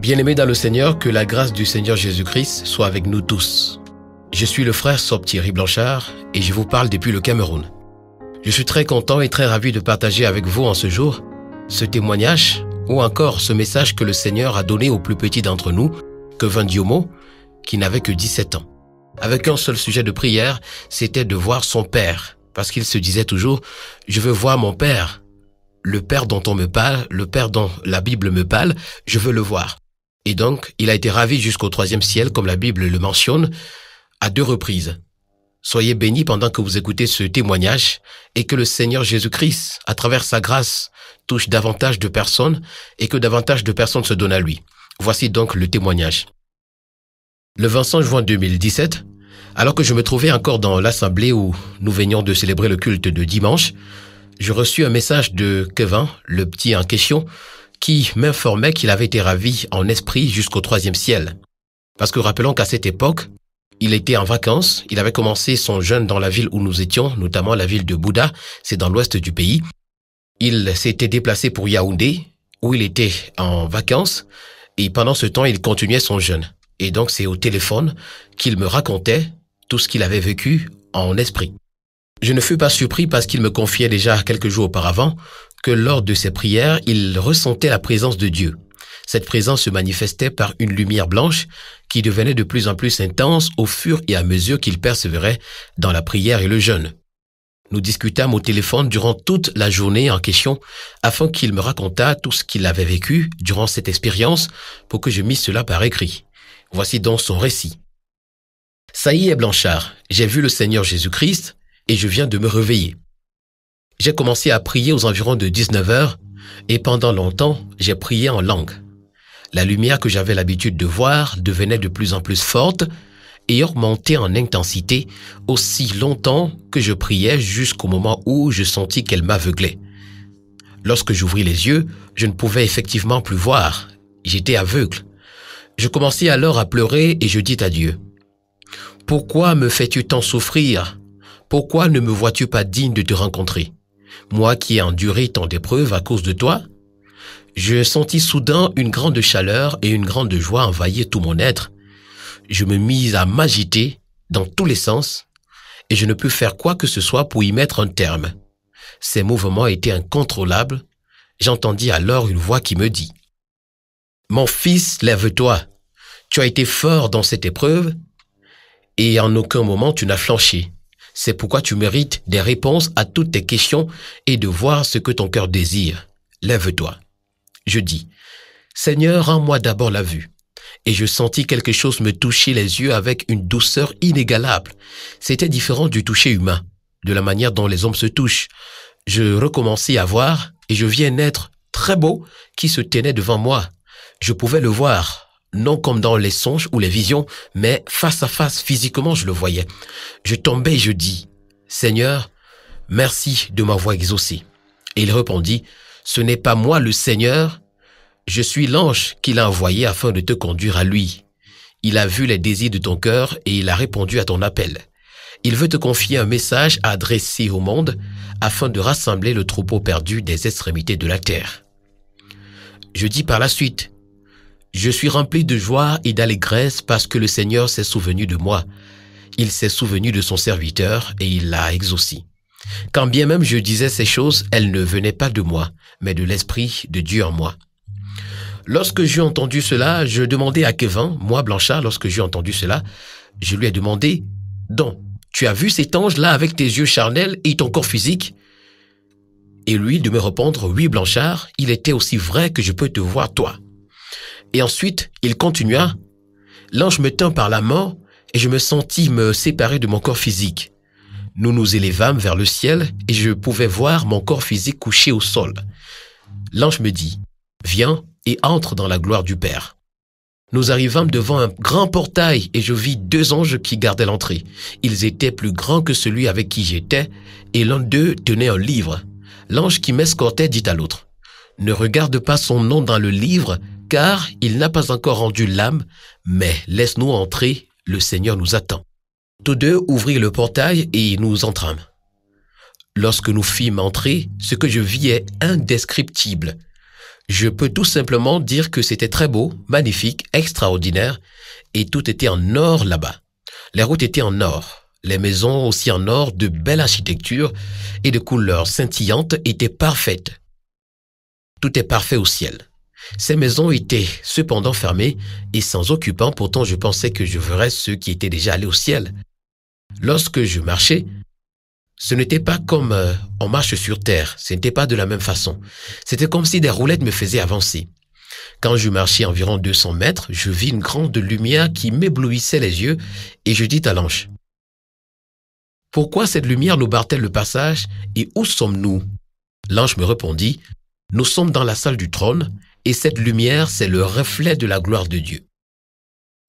Bien-aimés dans le Seigneur, que la grâce du Seigneur Jésus-Christ soit avec nous tous. Je suis le frère Sob Thierry Blanchard et je vous parle depuis le Cameroun. Je suis très content et très ravi de partager avec vous en ce jour ce témoignage ou encore ce message que le Seigneur a donné au plus petit d'entre nous, Kevin Diomo, qui n'avait que 17 ans. Avec un seul sujet de prière, c'était de voir son père, parce qu'il se disait toujours « Je veux voir mon père ». Le père dont on me parle, le père dont la Bible me parle, je veux le voir. Et donc, il a été ravi jusqu'au 3e ciel, comme la Bible le mentionne, à 2 reprises. Soyez bénis pendant que vous écoutez ce témoignage et que le Seigneur Jésus-Christ, à travers sa grâce, touche davantage de personnes et que davantage de personnes se donnent à lui. Voici donc le témoignage. Le 25 juin 2017, alors que je me trouvais encore dans l'assemblée où nous venions de célébrer le culte de dimanche, je reçus un message de Kevin, le petit en question, qui m'informait qu'il avait été ravi en esprit jusqu'au 3e ciel. Parce que rappelons qu'à cette époque, il était en vacances, il avait commencé son jeûne dans la ville où nous étions, notamment la ville de Bouddha, c'est dans l'ouest du pays. Il s'était déplacé pour Yaoundé, où il était en vacances, et pendant ce temps, il continuait son jeûne. Et donc, c'est au téléphone qu'il me racontait tout ce qu'il avait vécu en esprit. Je ne fus pas surpris parce qu'il me confiait déjà quelques jours auparavant que lors de ses prières, il ressentait la présence de Dieu. Cette présence se manifestait par une lumière blanche qui devenait de plus en plus intense au fur et à mesure qu'il persévérait dans la prière et le jeûne. Nous discutâmes au téléphone durant toute la journée en question afin qu'il me racontât tout ce qu'il avait vécu durant cette expérience pour que je misse cela par écrit. Voici donc son récit. Ça y est, Blanchard, j'ai vu le Seigneur Jésus-Christ et je viens de me réveiller. J'ai commencé à prier aux environs de 19 heures et pendant longtemps, j'ai prié en langue. La lumière que j'avais l'habitude de voir devenait de plus en plus forte et augmentait en intensité aussi longtemps que je priais jusqu'au moment où je sentis qu'elle m'aveuglait. Lorsque j'ouvris les yeux, je ne pouvais effectivement plus voir. J'étais aveugle. Je commençai alors à pleurer et je dis à Dieu, « Pourquoi me fais-tu tant souffrir? Pourquoi ne me vois-tu pas digne de te rencontrer? Moi qui ai enduré tant d'épreuves à cause de toi? » Je sentis soudain une grande chaleur et une grande joie envahir tout mon être. Je me mis à m'agiter dans tous les sens et je ne pus faire quoi que ce soit pour y mettre un terme. Ces mouvements étaient incontrôlables. J'entendis alors une voix qui me dit « Mon fils, lève-toi. Tu as été fort dans cette épreuve et en aucun moment tu n'as flanché. C'est pourquoi tu mérites des réponses à toutes tes questions et de voir ce que ton cœur désire. Lève-toi. » Je dis, « Seigneur, rends-moi d'abord la vue. » Et je sentis quelque chose me toucher les yeux avec une douceur inégalable. C'était différent du toucher humain, de la manière dont les hommes se touchent. Je recommençai à voir et je vis un être très beau qui se tenait devant moi. Je pouvais le voir, non comme dans les songes ou les visions, mais face à face, physiquement, je le voyais. Je tombais et je dis, « Seigneur, merci de m'avoir exaucé. » Et il répondit, « Ce n'est pas moi le Seigneur, je suis l'ange qu'il a envoyé afin de te conduire à lui. Il a vu les désirs de ton cœur et il a répondu à ton appel. Il veut te confier un message à adresser au monde afin de rassembler le troupeau perdu des extrémités de la terre. » Je dis par la suite, « Je suis rempli de joie et d'allégresse parce que le Seigneur s'est souvenu de moi. Il s'est souvenu de son serviteur et il l'a exaucé. Quand bien même je disais ces choses, elles ne venaient pas de moi, mais de l'Esprit de Dieu en moi. » Lorsque j'ai entendu cela, je demandais à Kevin, moi Blanchard, lorsque j'ai entendu cela, je lui ai demandé, « Donc, tu as vu cet ange-là avec tes yeux charnels et ton corps physique ?» Et lui de me répondre, « Oui Blanchard, il était aussi vrai que je peux te voir toi. » Et ensuite, il continua, « L'ange me tint par la main et je me sentis me séparer de mon corps physique. Nous nous élevâmes vers le ciel et je pouvais voir mon corps physique couché au sol. L'ange me dit, « Viens et entre dans la gloire du Père. » Nous arrivâmes devant un grand portail et je vis 2 anges qui gardaient l'entrée. Ils étaient plus grands que celui avec qui j'étais et l'un d'eux tenait un livre. L'ange qui m'escortait dit à l'autre, « Ne regarde pas son nom dans le livre, car il n'a pas encore rendu l'âme, mais laisse-nous entrer, le Seigneur nous attend. » Tous 2 ouvrirent le portail et nous entrâmes. Lorsque nous fîmes entrer, ce que je vis est indescriptible. Je peux tout simplement dire que c'était très beau, magnifique, extraordinaire, et tout était en or là-bas. Les routes étaient en or, les maisons aussi en or, de belle architecture et de couleurs scintillantes étaient parfaites. Tout est parfait au ciel. Ces maisons étaient cependant fermées et sans occupants, pourtant je pensais que je verrais ceux qui étaient déjà allés au ciel. Lorsque je marchais, ce n'était pas comme on marche sur terre, ce n'était pas de la même façon. C'était comme si des roulettes me faisaient avancer. Quand je marchais environ 200 mètres, je vis une grande lumière qui m'éblouissait les yeux et je dis à l'ange, « Pourquoi cette lumière nous barre-t-elle le passage et où sommes-nous » L'ange me répondit, « Nous sommes dans la salle du trône et cette lumière, c'est le reflet de la gloire de Dieu. »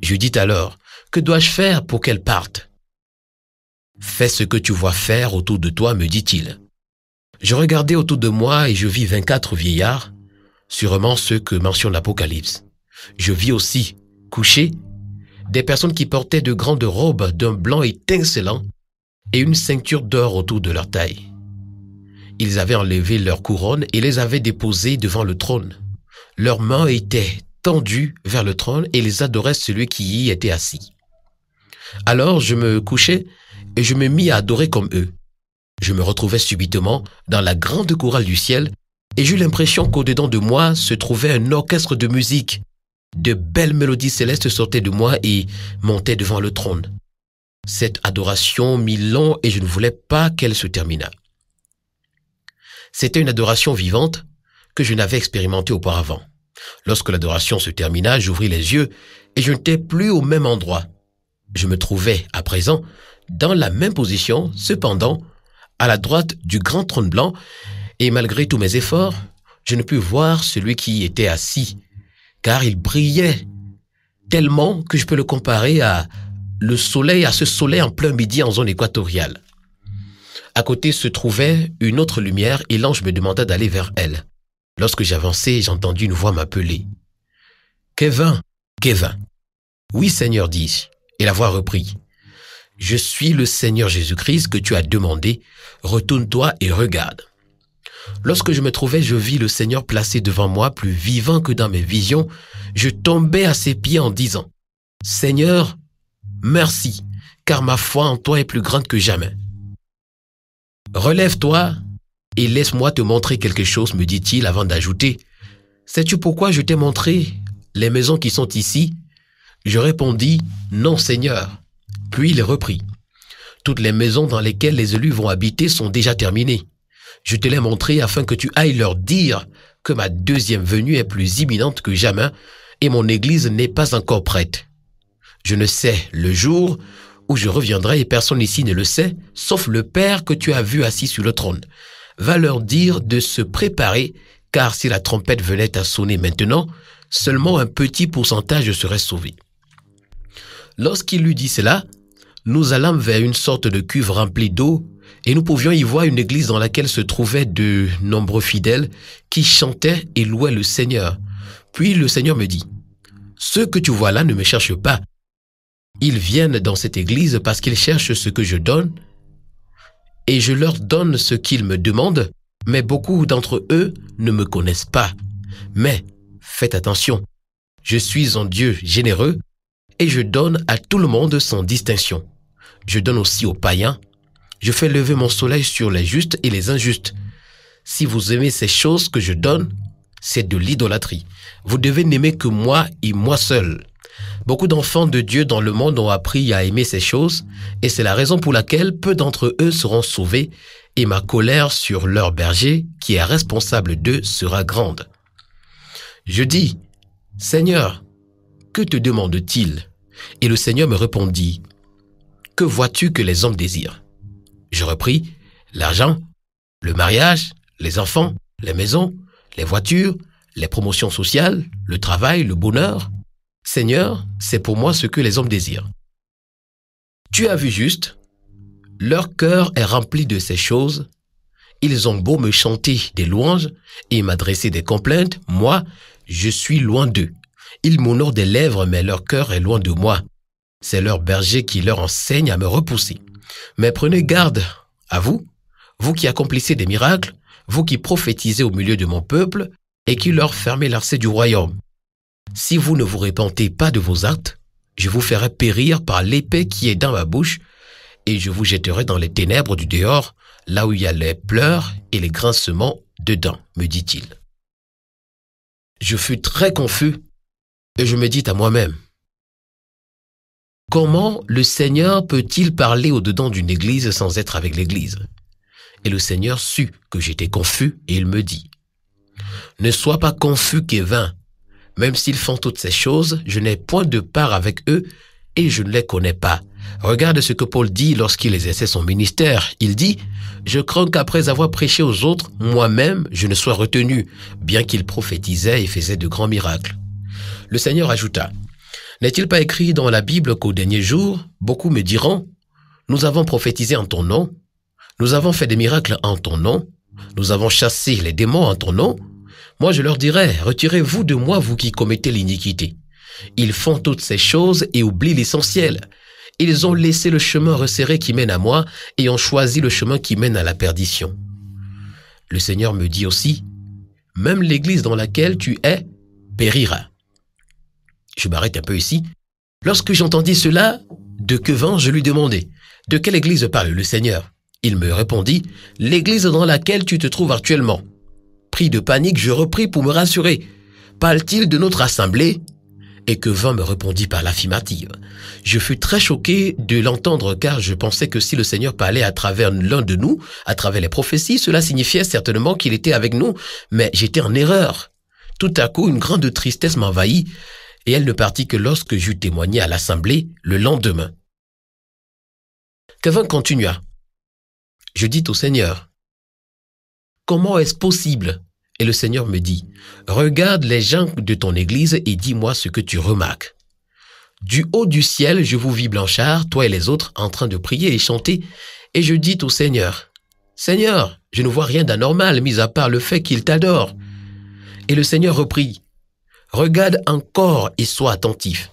Je dis alors, « Que dois-je faire pour qu'elle parte ?» « Fais ce que tu vois faire autour de toi, me dit-il. » Je regardais autour de moi et je vis 24 vieillards, sûrement ceux que mentionne l'Apocalypse. Je vis aussi, couchés, des personnes qui portaient de grandes robes d'un blanc étincelant et une ceinture d'or autour de leur taille. Ils avaient enlevé leurs couronnes et les avaient déposées devant le trône. Leurs mains étaient tendues vers le trône et ils adoraient celui qui y était assis. Alors je me couchai et je me mis à adorer comme eux. Je me retrouvais subitement dans la grande chorale du ciel et j'eus l'impression qu'au-dedans de moi se trouvait un orchestre de musique. De belles mélodies célestes sortaient de moi et montaient devant le trône. Cette adoration mit long et je ne voulais pas qu'elle se terminât. C'était une adoration vivante que je n'avais expérimentée auparavant. Lorsque l'adoration se termina, j'ouvris les yeux et je n'étais plus au même endroit. Je me trouvais, à présent, dans la même position, cependant, à la droite du grand trône blanc, et malgré tous mes efforts, je ne pus voir celui qui y était assis, car il brillait tellement que je peux le comparer à ce soleil en plein midi en zone équatoriale. À côté se trouvait une autre lumière et l'ange me demanda d'aller vers elle. Lorsque j'avançai, j'entendis une voix m'appeler. « Kevin, Kevin. »« Oui, Seigneur, dis-je. » Et la voix reprit. « Je suis le Seigneur Jésus-Christ que tu as demandé. Retourne-toi et regarde. » Lorsque je me trouvais, je vis le Seigneur placé devant moi, plus vivant que dans mes visions. Je tombais à ses pieds en disant, « Seigneur, merci, car ma foi en toi est plus grande que jamais. » « Relève-toi et laisse-moi te montrer quelque chose, me dit-il avant d'ajouter. « Sais-tu pourquoi je t'ai montré les maisons qui sont ici ?» Je répondis, « Non, Seigneur. » Puis il reprit, « Toutes les maisons dans lesquelles les élus vont habiter sont déjà terminées. Je te les montré afin que tu ailles leur dire que ma deuxième venue est plus imminente que jamais et mon église n'est pas encore prête. Je ne sais le jour où je reviendrai et personne ici ne le sait, sauf le Père que tu as vu assis sur le trône. Va leur dire de se préparer, car si la trompette venait à sonner maintenant, seulement un petit pourcentage serait sauvé. » Lorsqu'il lui dit cela, nous allâmes vers une sorte de cuve remplie d'eau et nous pouvions y voir une église dans laquelle se trouvaient de nombreux fidèles qui chantaient et louaient le Seigneur. Puis le Seigneur me dit, « Ceux que tu vois là ne me cherchent pas. Ils viennent dans cette église parce qu'ils cherchent ce que je donne et je leur donne ce qu'ils me demandent, mais beaucoup d'entre eux ne me connaissent pas. Mais faites attention, je suis un Dieu généreux et je donne à tout le monde sans distinction. Je donne aussi aux païens. Je fais lever mon soleil sur les justes et les injustes. Si vous aimez ces choses que je donne, c'est de l'idolâtrie. Vous devez n'aimer que moi et moi seul. » Beaucoup d'enfants de Dieu dans le monde ont appris à aimer ces choses et c'est la raison pour laquelle peu d'entre eux seront sauvés et ma colère sur leur berger, qui est responsable d'eux, sera grande. Je dis, « Seigneur, que te demande-t-il » Et le Seigneur me répondit, « Que vois-tu que les hommes désirent ?» Je repris, « L'argent, le mariage, les enfants, les maisons, les voitures, les promotions sociales, le travail, le bonheur. Seigneur, c'est pour moi ce que les hommes désirent. Tu as vu juste, leur cœur est rempli de ces choses. Ils ont beau me chanter des louanges et m'adresser des complaintes, moi, je suis loin d'eux. Ils m'honorent des lèvres, mais leur cœur est loin de moi. C'est leur berger qui leur enseigne à me repousser. Mais prenez garde à vous, vous qui accomplissez des miracles, vous qui prophétisez au milieu de mon peuple, et qui leur fermait l'accès du royaume. Si vous ne vous repentez pas de vos actes, je vous ferai périr par l'épée qui est dans ma bouche, et je vous jetterai dans les ténèbres du dehors, là où il y a les pleurs et les grincements dedans, me dit-il. Je fus très confus, et je me dis à moi-même, comment le Seigneur peut-il parler au-dedans d'une église sans être avec l'église? Et le Seigneur sut que j'étais confus, et il me dit, ne sois pas confus, Kevin. Même s'ils font toutes ces choses, je n'ai point de part avec eux et je ne les connais pas. Regarde ce que Paul dit lorsqu'il exerçait son ministère. Il dit, « Je crains qu'après avoir prêché aux autres, moi-même, je ne sois retenu, bien qu'il prophétisait et faisait de grands miracles. » Le Seigneur ajouta, « N'est-il pas écrit dans la Bible qu'au dernier jour, beaucoup me diront, « Nous avons prophétisé en ton nom, nous avons fait des miracles en ton nom, nous avons chassé les démons en ton nom. » Moi, je leur dirai, retirez-vous de moi, vous qui commettez l'iniquité. Ils font toutes ces choses et oublient l'essentiel. Ils ont laissé le chemin resserré qui mène à moi et ont choisi le chemin qui mène à la perdition. Le Seigneur me dit aussi, même l'église dans laquelle tu es périra. Je m'arrête un peu ici. Lorsque j'entendis cela, de Kevin, je lui demandai, de quelle église parle le Seigneur? Il me répondit, l'église dans laquelle tu te trouves actuellement. Pris de panique, je repris pour me rassurer. Parle-t-il de notre assemblée? Et Kevin me répondit par l'affirmative. Je fus très choqué de l'entendre car je pensais que si le Seigneur parlait à travers l'un de nous, à travers les prophéties, cela signifiait certainement qu'il était avec nous, mais j'étais en erreur. Tout à coup, une grande tristesse m'envahit et elle ne partit que lorsque j'eus témoigné à l'assemblée le lendemain. Kevin continua. Je dis au Seigneur, comment est-ce possible? Et le Seigneur me dit, regarde les gens de ton église et dis-moi ce que tu remarques. Du haut du ciel, je vous vis Blanchard, toi et les autres, en train de prier et chanter, et je dis au Seigneur, Seigneur, je ne vois rien d'anormal, mis à part le fait qu'il t'adore. Et le Seigneur reprit, regarde encore et sois attentif.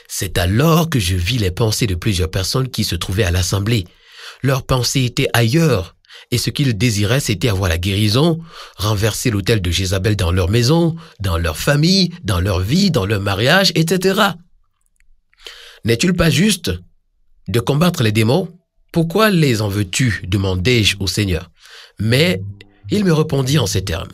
C'est alors que je vis les pensées de plusieurs personnes qui se trouvaient à l'assemblée. Leurs pensées étaient ailleurs. Et ce qu'ils désiraient, c'était avoir la guérison, renverser l'autel de Jézabel dans leur maison, dans leur famille, dans leur vie, dans leur mariage, etc. N'est-il pas juste de combattre les démons? Pourquoi les en veux-tu? Demandai-je au Seigneur. Mais il me répondit en ces termes.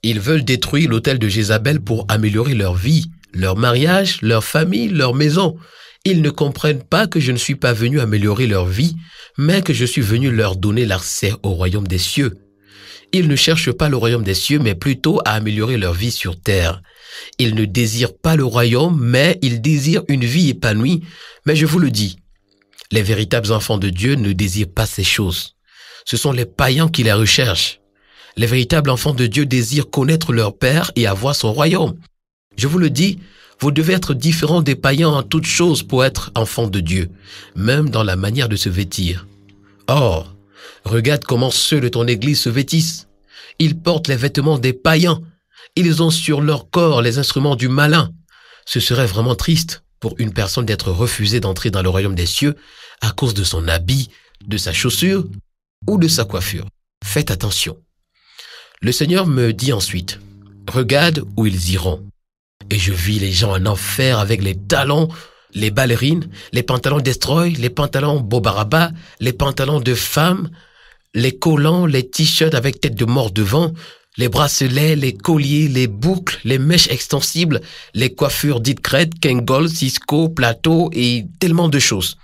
Ils veulent détruire l'autel de Jézabel pour améliorer leur vie, leur mariage, leur famille, leur maison. Ils ne comprennent pas que je ne suis pas venu améliorer leur vie, mais que je suis venu leur donner l'accès au royaume des cieux. Ils ne cherchent pas le royaume des cieux, mais plutôt à améliorer leur vie sur terre. Ils ne désirent pas le royaume, mais ils désirent une vie épanouie. Mais je vous le dis, les véritables enfants de Dieu ne désirent pas ces choses. Ce sont les païens qui les recherchent. Les véritables enfants de Dieu désirent connaître leur Père et avoir son royaume. Je vous le dis, vous devez être différent des païens en toutes choses pour être enfant de Dieu, même dans la manière de se vêtir. Or, regarde comment ceux de ton église se vêtissent. Ils portent les vêtements des païens. Ils ont sur leur corps les instruments du malin. Ce serait vraiment triste pour une personne d'être refusée d'entrer dans le royaume des cieux à cause de son habit, de sa chaussure ou de sa coiffure. Faites attention. Le Seigneur me dit ensuite, regarde où ils iront. Et je vis les gens en enfer avec les talons, les ballerines, les pantalons destroy, les pantalons bobaraba, les pantalons de femmes, les collants, les t-shirts avec tête de mort devant, les bracelets, les colliers, les boucles, les mèches extensibles, les coiffures dites crêtes, Kangol, Cisco, Plateau et tellement de choses.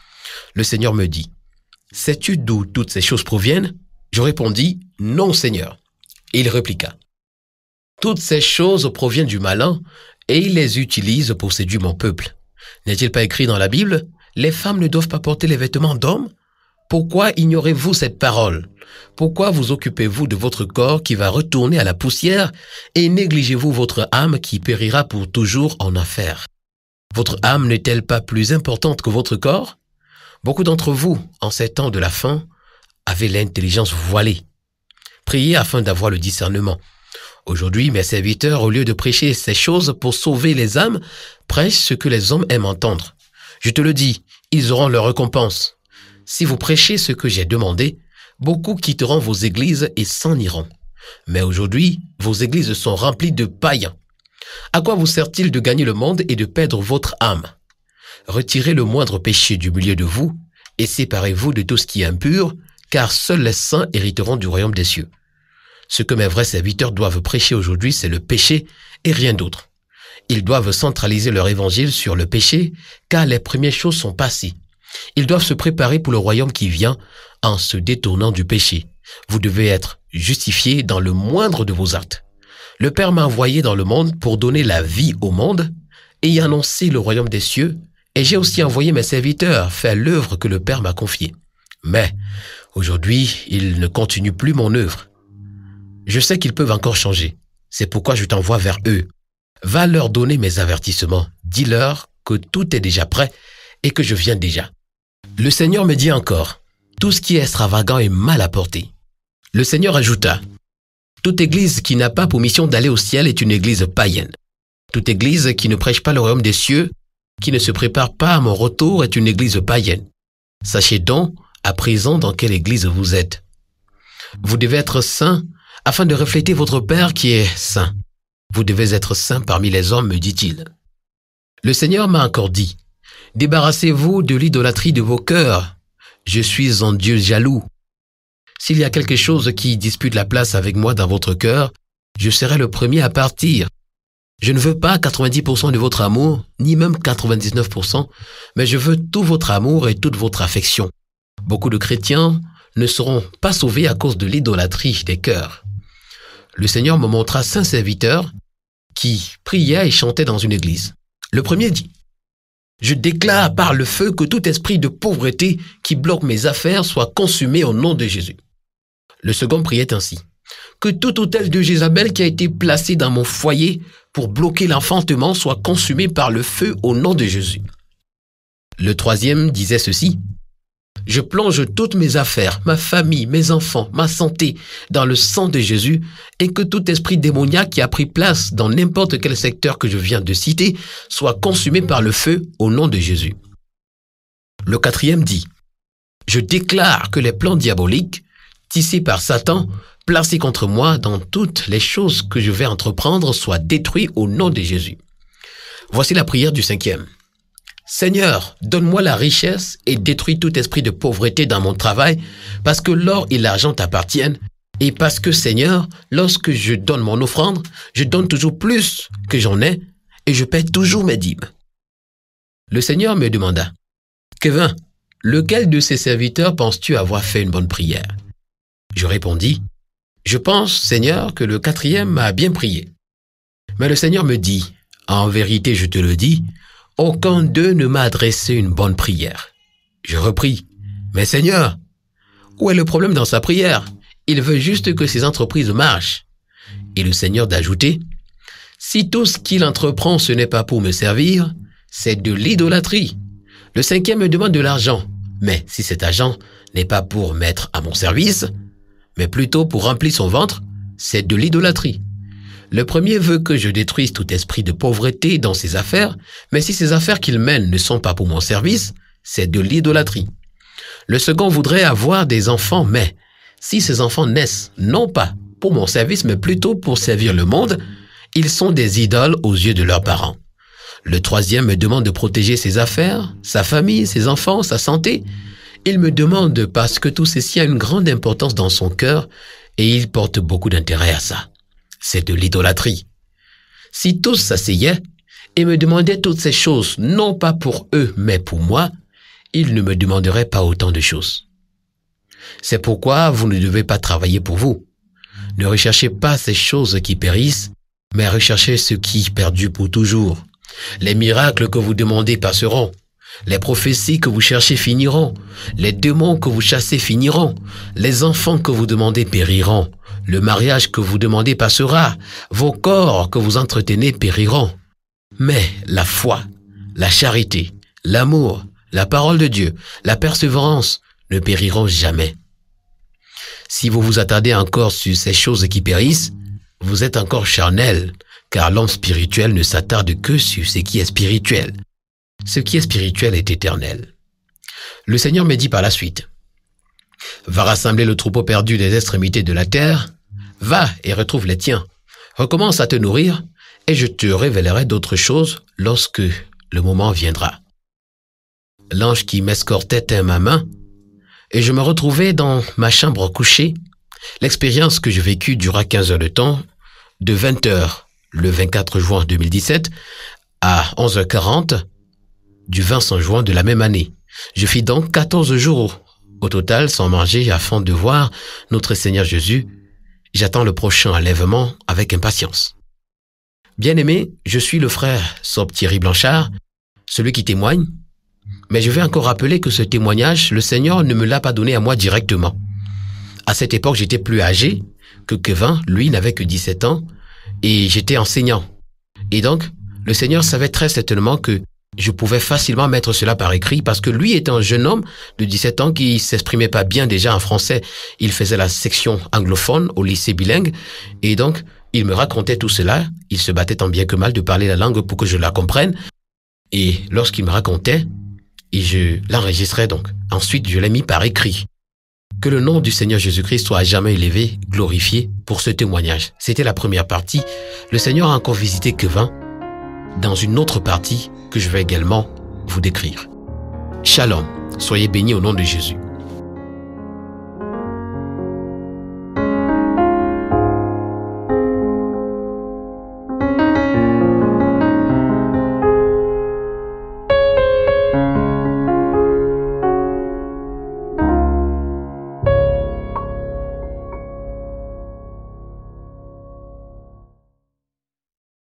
Le Seigneur me dit, sais-tu d'où toutes ces choses proviennent? Je répondis, non Seigneur. Et il répliqua, toutes ces choses proviennent du malin, et il les utilise pour séduire mon peuple. N'est-il pas écrit dans la Bible, les femmes ne doivent pas porter les vêtements d'hommes? Pourquoi ignorez-vous cette parole? Pourquoi vous occupez-vous de votre corps qui va retourner à la poussière et négligez-vous votre âme qui périra pour toujours en enfer? Votre âme n'est-elle pas plus importante que votre corps? Beaucoup d'entre vous, en ces temps de la fin, avaient l'intelligence voilée. Priez afin d'avoir le discernement. Aujourd'hui, mes serviteurs, au lieu de prêcher ces choses pour sauver les âmes, prêchent ce que les hommes aiment entendre. Je te le dis, ils auront leur récompense. Si vous prêchez ce que j'ai demandé, beaucoup quitteront vos églises et s'en iront. Mais aujourd'hui, vos églises sont remplies de païens. À quoi vous sert-il de gagner le monde et de perdre votre âme? Retirez le moindre péché du milieu de vous et séparez-vous de tout ce qui est impur, car seuls les saints hériteront du royaume des cieux. Ce que mes vrais serviteurs doivent prêcher aujourd'hui, c'est le péché et rien d'autre. Ils doivent centraliser leur évangile sur le péché, car les premières choses sont passées. Ils doivent se préparer pour le royaume qui vient en se détournant du péché. Vous devez être justifiés dans le moindre de vos actes. Le Père m'a envoyé dans le monde pour donner la vie au monde et y annoncer le royaume des cieux, et j'ai aussi envoyé mes serviteurs faire l'œuvre que le Père m'a confiée. Mais aujourd'hui, ils ne continuent plus mon œuvre. Je sais qu'ils peuvent encore changer. C'est pourquoi je t'envoie vers eux. Va leur donner mes avertissements. Dis-leur que tout est déjà prêt et que je viens déjà. Le Seigneur me dit encore, tout ce qui est extravagant est mal à porter. Le Seigneur ajouta, toute église qui n'a pas pour mission d'aller au ciel est une église païenne. Toute église qui ne prêche pas le royaume des cieux, qui ne se prépare pas à mon retour est une église païenne. Sachez donc à présent dans quelle église vous êtes. Vous devez être saints afin de refléter votre Père qui est saint. Vous devez être saints parmi les hommes, me dit-il. Le Seigneur m'a encore dit, débarrassez-vous de l'idolâtrie de vos cœurs. Je suis un Dieu jaloux. S'il y a quelque chose qui dispute la place avec moi dans votre cœur, je serai le premier à partir. Je ne veux pas 90% de votre amour, ni même 99%, mais je veux tout votre amour et toute votre affection. Beaucoup de chrétiens ne seront pas sauvés à cause de l'idolâtrie des cœurs. Le Seigneur me montra 5 serviteurs qui priaient et chantaient dans une église. Le premier dit, « Je déclare par le feu que tout esprit de pauvreté qui bloque mes affaires soit consumé au nom de Jésus. » Le second priait ainsi, « Que tout autel de Jézabel qui a été placé dans mon foyer pour bloquer l'enfantement soit consumé par le feu au nom de Jésus. » Le troisième disait ceci, « Je plonge toutes mes affaires, ma famille, mes enfants, ma santé dans le sang de Jésus et que tout esprit démoniaque qui a pris place dans n'importe quel secteur que je viens de citer soit consumé par le feu au nom de Jésus. » Le quatrième dit, « Je déclare que les plans diaboliques tissés par Satan, placés contre moi dans toutes les choses que je vais entreprendre, soient détruits au nom de Jésus. » Voici la prière du cinquième. Seigneur, donne-moi la richesse et détruis tout esprit de pauvreté dans mon travail, parce que l'or et l'argent t'appartiennent, et parce que, Seigneur, lorsque je donne mon offrande, je donne toujours plus que j'en ai, et je paie toujours mes dîmes. Le Seigneur me demanda, Kevin, lequel de ces serviteurs penses-tu avoir fait une bonne prière? Je répondis, je pense, Seigneur, que le quatrième a bien prié. Mais le Seigneur me dit, en vérité, je te le dis, aucun d'eux ne m'a adressé une bonne prière. Je repris, mais Seigneur, où est le problème dans sa prière? Il veut juste que ses entreprises marchent. Et le Seigneur d'ajouter, si tout ce qu'il entreprend ce n'est pas pour me servir, c'est de l'idolâtrie. Le cinquième me demande de l'argent, mais si cet argent n'est pas pour mettre à mon service, mais plutôt pour remplir son ventre, c'est de l'idolâtrie. Le premier veut que je détruise tout esprit de pauvreté dans ses affaires, mais si ces affaires qu'il mène ne sont pas pour mon service, c'est de l'idolâtrie. Le second voudrait avoir des enfants, mais si ces enfants naissent non pas pour mon service, mais plutôt pour servir le monde, ils sont des idoles aux yeux de leurs parents. Le troisième me demande de protéger ses affaires, sa famille, ses enfants, sa santé. Il me demande parce que tout ceci a une grande importance dans son cœur et il porte beaucoup d'intérêt à ça. C'est de l'idolâtrie. Si tous s'asseyaient et me demandaient toutes ces choses, non pas pour eux, mais pour moi, ils ne me demanderaient pas autant de choses. C'est pourquoi vous ne devez pas travailler pour vous. Ne recherchez pas ces choses qui périssent, mais recherchez ce qui perdure pour toujours. Les miracles que vous demandez passeront. Les prophéties que vous cherchez finiront. Les démons que vous chassez finiront. Les enfants que vous demandez périront. Le mariage que vous demandez passera. Vos corps que vous entretenez périront. Mais la foi, la charité, l'amour, la parole de Dieu, la persévérance ne périront jamais. Si vous vous attardez encore sur ces choses qui périssent, vous êtes encore charnel, car l'homme spirituel ne s'attarde que sur ce qui est spirituel. Ce qui est spirituel est éternel. Le Seigneur me dit par la suite, « Va rassembler le troupeau perdu des extrémités de la terre, Va et retrouve les tiens. Recommence à te nourrir et je te révélerai d'autres choses lorsque le moment viendra. » L'ange qui m'escortait tint ma main et je me retrouvai dans ma chambre couchée. L'expérience que je vécus dura 15 heures de temps, de 20 heures le 24 juin 2017 à 11h40 du 25 juin de la même année. Je fis donc 14 jours au total sans manger afin de voir notre Seigneur Jésus. J'attends le prochain enlèvement avec impatience. Bien-aimé, je suis le frère Sob Thierry Blanchard, celui qui témoigne, mais je vais encore rappeler que ce témoignage, le Seigneur ne me l'a pas donné à moi directement. À cette époque, j'étais plus âgé que Kevin, lui n'avait que 17 ans, et j'étais enseignant. Et donc, le Seigneur savait très certainement que je pouvais facilement mettre cela par écrit parce que lui était un jeune homme de 17 ans qui s'exprimait pas bien déjà en français. Il faisait la section anglophone au lycée bilingue et donc il me racontait tout cela. Il se battait tant bien que mal de parler la langue pour que je la comprenne. Et lorsqu'il me racontait, et je l'enregistrais donc. Ensuite, je l'ai mis par écrit. Que le nom du Seigneur Jésus-Christ soit à jamais élevé, glorifié pour ce témoignage. C'était la première partie. Le Seigneur a encore visité Kevin dans une autre partie que je vais également vous décrire. Shalom, soyez bénis au nom de Jésus.